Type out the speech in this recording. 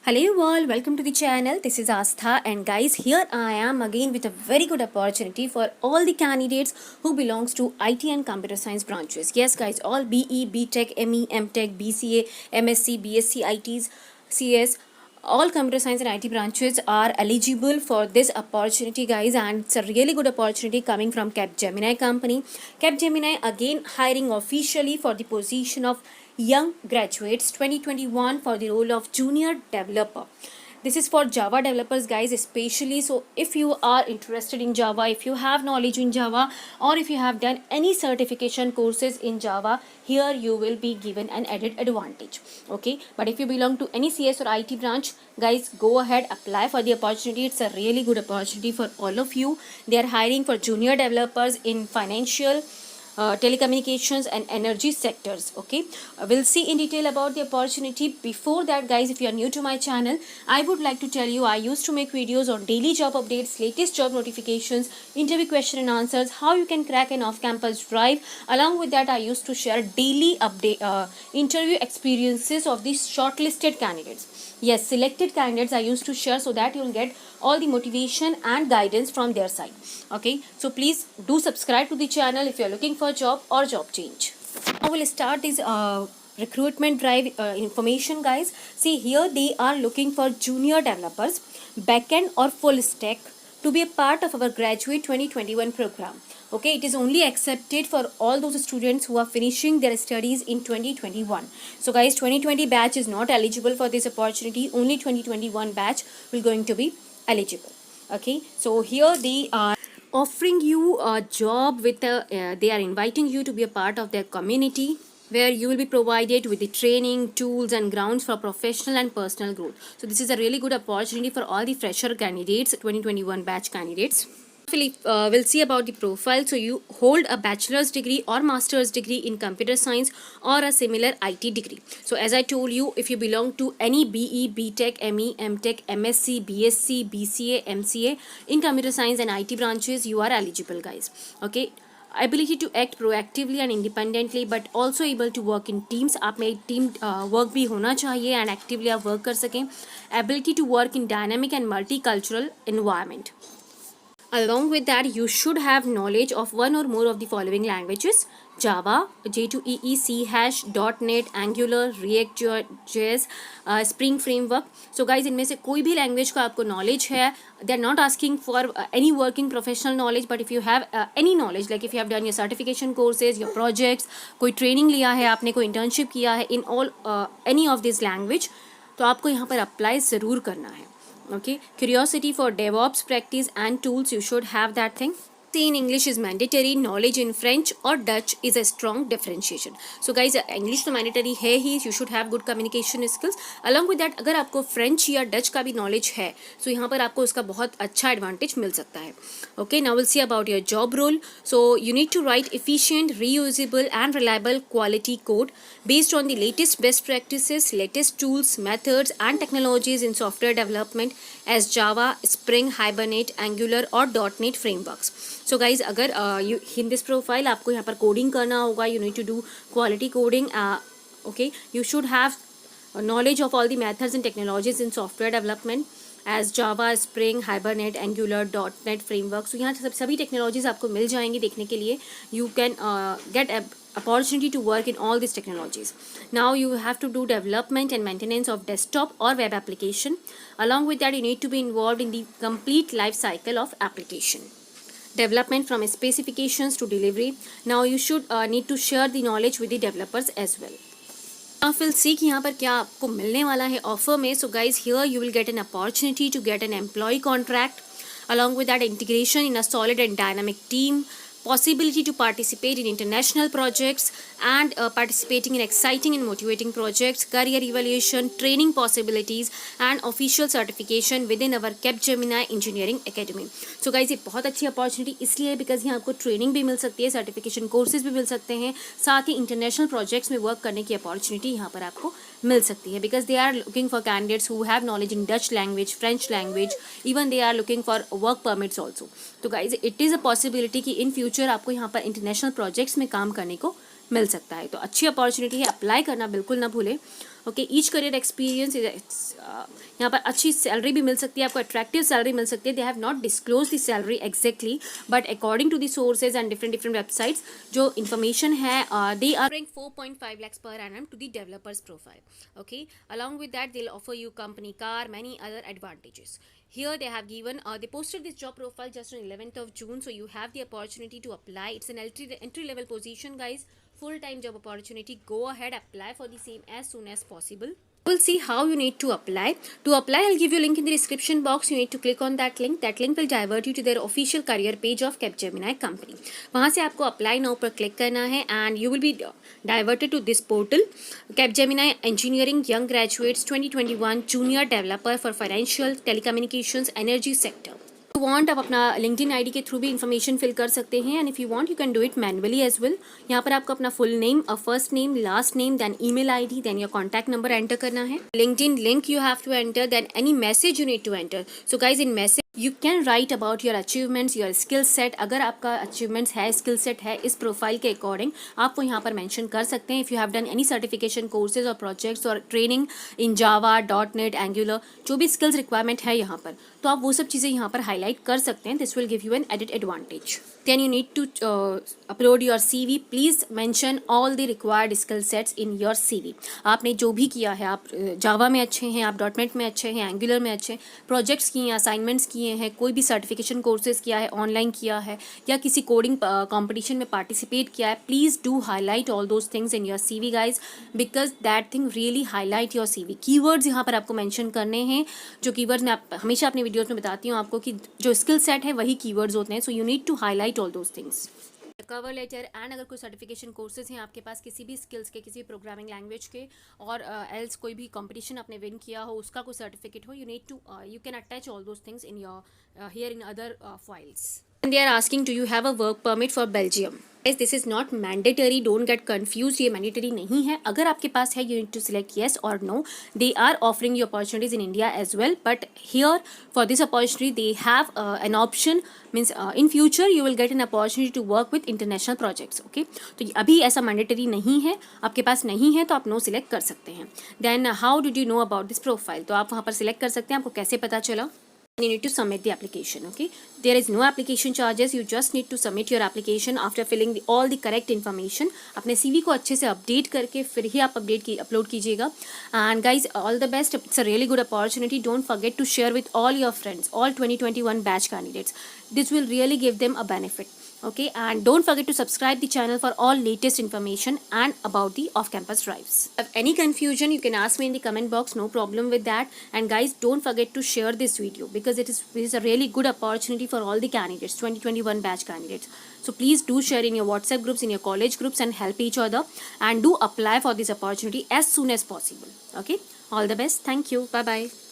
Hello all, welcome to the channel. This is Astha, and guys, here I am again with a very good opportunity for all the candidates who belongs to IT and computer science branches. Yes guys, all BE, BTech, ME, MTech, BCA, MSc, BSc, ITs, CS, all computer science and IT branches are eligible for this opportunity guys, and it's a really good opportunity coming from Capgemini company. Capgemini again hiring officially for the position of young graduates 2021 for the role of junior developer. This is for Java developers guys especially. So if you are interested in Java, if you have knowledge in Java, or if you have done any certification courses in Java, here you will be given an added advantage. Okay, but if you belong to any CS or IT branch, guys, go ahead, apply for the opportunity. It's a really good opportunity for all of you. They are hiring for junior developers in financial, telecommunications and energy sectors. Okay, we'll see in detail about the opportunity. Before that guys, if you are new to my channel, I would like to tell you I used to make videos on daily job updates, latest job notifications, interview question and answers, how you can crack an off-campus drive. Along with that, I used to share daily update interview experiences of these shortlisted candidates. Yes, selected candidates I used to share, so that you'll get all the motivation and guidance from their side. Okay, so please do subscribe to the channel if you're looking for a job or job change. Now we'll start this recruitment drive information guys. See, here they are looking for junior developers, backend or full stack, to be a part of our graduate 2021 program. Okay, it is only accepted for all those students who are finishing their studies in 2021. So guys, 2020 batch is not eligible for this opportunity. Only 2021 batch will going to be eligible. Okay, so here they are offering you a job with they are inviting you to be a part of their community, where you will be provided with the training, tools and grounds for professional and personal growth. So this is a really good opportunity for all the fresher candidates, 2021 batch candidates. We'll see about the profile. So you hold a bachelor's degree or master's degree in computer science or a similar IT degree. So as I told you, if you belong to any BE, BTech, ME, MTech, MSc, BSc, BCA, MCA in computer science and IT branches, you are eligible guys. Okay, ability to act proactively and independently, but also able to work in teams. आप में team work भी होना चाहिए and actively आप work कर सकें. Ability to work in dynamic and multicultural environment. Along with that, you should have knowledge of one or more of the following languages: Java, J2EE, C#, .NET, Angular, React.js, Spring Framework. So guys, इनमें से कोई भी language का आपको knowledge है, they are not asking for any working professional knowledge, but if you have any knowledge, like if you have done your certification courses, your projects, कोई training लिया है आपने, कोई internship किया है in all any of this language, तो आपको यहाँ पर apply ज़रूर करना है. Okay, curiosity for DevOps practice and tools, you should have that thing. In English is mandatory. Knowledge in French or Dutch is a strong differentiation. So guys, English तो mandatory है ही. You should have good communication skills. Along with that, अगर आपको French या Dutch का भी knowledge है, so यहाँ पर आपको उसका बहुत अच्छा advantage मिल सकता है. Okay, now we'll see about your job role. So you need to write efficient, reusable and reliable quality code based on the latest best practices, latest tools, methods and technologies in software development as Java, Spring, Hibernate, Angular or .NET frameworks. So guys, अगर in this profile आपको यहाँ पर coding करना होगा, you need to do quality coding. Okay, you should have knowledge of all the methods and technologies in software development as Java, Spring, Hibernate, Angular, .NET framework. So यहाँ सभी technologies आपको मिल जाएंगी देखने के लिए. You can get a opportunity to work in all these technologies. Now you have to do development and maintenance of desktop or web application. Along with that, you need to be involved in the complete life cycle of application. Development from specifications to delivery. Now you should need to share the knowledge with the developers as well. Now we'll see कि यहाँ पर क्या आपको मिलने वाला है offer में. So guys, here you will get an opportunity to get an employee contract. Along with that, integration in a solid and dynamic team, possibility to participate in international projects and participating in exciting and motivating projects, career evaluation, training possibilities and official certification within our Capgemini Engineering Academy. So guys, ये बहुत अच्छी opportunity इसलिए है because यहाँ आपको training भी मिल सकती है, सर्टिफिकेशन कोर्सेज भी मिल सकते हैं, साथ ही इंटरनेशनल प्रोजेक्ट्स में वर्क करने की अपॉर्चुनिटी यहाँ पर आपको मिल सकती है because they are looking for candidates who have knowledge in Dutch language, French language, even they are looking for work permits also. तो guys, it is a possibility कि इन फ्यूचर आपको यहाँ पर इंटरनेशनल प्रोजेक्ट्स में काम करने को मिल सकता है. तो अच्छी अपॉर्चुनिटी है, अप्लाई करना बिल्कुल ना भूलें. ओके, ईच करियर एक्सपीरियंस यहाँ पर अच्छी सैलरी भी मिल सकती है आपको, अट्रैक्टिव सैलरी मिल सकती है. They have not disclose the salary exactly, but according to the sources and different websites जो इन्फॉर्मेशन है, they are offering 4.5 lakhs per annum to the developer's profile. Okay, along with that they'll offer you company car, many other advantages. Here they have given, they posted this job profile just on 11th of June, so you have the opportunity to apply. It's an entry level position, guys, full time job opportunity. Go ahead, apply for the same as soon as possible. We'll see how you need to apply. To apply, I'll give you a link in the description box. You need to click on that link. That link will divert you to their official career page of Capgemini company. वहाँ से आपको apply now पर click करना है and you will be diverted to this portal. Capgemini Engineering Young Graduates 2021 Junior Developer for Financial, Telecommunications, Energy Sector. If you want, आप अपना LinkedIn ID के through भी इन्फॉर्मेशन फिल कर सकते हैं, and if you want you can do it manually as well. यहाँ पर आपको अपना full name, first name, last name, then email ID, then your contact number enter करना है. LinkedIn link you have to enter, then any message you need to enter. So guys, in message you can write about your achievements, your skill set. अगर आपका achievements है, skill set है, इस profile के according आप वो यहाँ पर मेंशन कर सकते हैं. If you have done any certification courses और प्रोजेक्ट्स और training in Java, .NET, angular, जो भी स्किल्स रिक्वायरमेंट है यहाँ पर, तो आप वो सब चीज़ें यहाँ पर हाईलाइट कर सकते हैं. This will give you an edit advantage. Then you need to upload your CV. Please mention all the required skill sets in your CV. आपने जो भी किया है, आप जावा में अच्छे हैं, आप .NET में अच्छे हैं, एंगुलर में अच्छे हैं, प्रोजेक्ट्स किए हैं, असाइनमेंट्स किए हैं, कोई भी सर्टिफिकेशन कोर्सेज किया है, ऑनलाइन किया है, या किसी कोडिंग कॉम्पिटिशन में पार्टिसिपेट किया है, please do highlight all those things in your CV guys, because that thing really highlight your CV. Keywords यहाँ पर आपको मेंशन करने हैं. जो कीवर्ड्स मैं हमेशा अपने वीडियोज़ में बताती हूँ आपको कि जो स्किल सेट है वही कीवर्ड्स होते हैं. So you need to highlight all those things. Cover letter and अगर कोई सर्टिफिकेशन कोर्सेज हैं आपके पास किसी भी स्किल्स के, किसी प्रोग्रामिंग लैंग्वेज के, और एल्स कोई भी कंपटीशन आपने विन किया हो, उसका कोई सर्टिफिकेट हो, you need to you can attach all those things in your here in other files. They are asking, do you have a work permit for Belgium? Guys, this is not mandatory. Don't get confused. ये mandatory नहीं है. अगर आपके पास है, you need to select yes or no. They are offering you opportunities in India as well, but here for this opportunity they have an option, means in future you will get an opportunity to work with international projects. Okay, तो अभी ऐसा mandatory नहीं है, आपके पास नहीं है तो आप no select कर सकते हैं. Then how did you know about this profile? तो आप वहाँ पर select कर सकते हैं. आपको कैसे पता चला? You need to submit the application. Okay, there is no application charges. You just need to submit your application after filling all the correct information. अपने CV को अच्छे से अपडेट करके फिर ही आप अपलोड कीजिएगा. And guys, all the best. It's a really good opportunity. Don't forget to share with all your friends, all 2021 batch candidates. This will really give them a benefit. Okay, and don't forget to subscribe the channel for all latest information and about the off-campus drives. If any confusion, you can ask me in the comment box. No problem with that. And guys, don't forget to share this video because it is a really good opportunity for all the candidates, 2021 batch candidates. So please do share in your WhatsApp groups, in your college groups, and help each other. And do apply for this opportunity as soon as possible. Okay, all the best. Thank you. Bye bye.